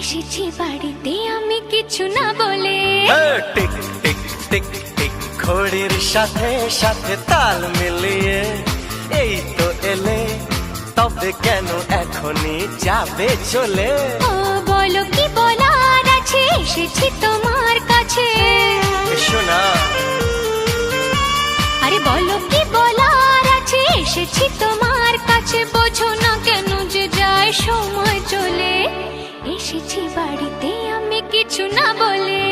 এসেছি বাড়িতে আমি কিছু না বলে। টিক টিক টিক টিক ঘড়ির সাথে সাথে তাল মিলিয়ে এই তো এলে, তবে কেন এখনই যাবে চলে? ও বলো কি বলার আছে, এসেছি তোমার কাছে। শোনা, আরে বলো কি বলার আছে, এসেছি তোমার কাছে। বোঝো না কেন যে যায় সময় চলে, এসেছি বাড়িতে আমি কিছু না বলে।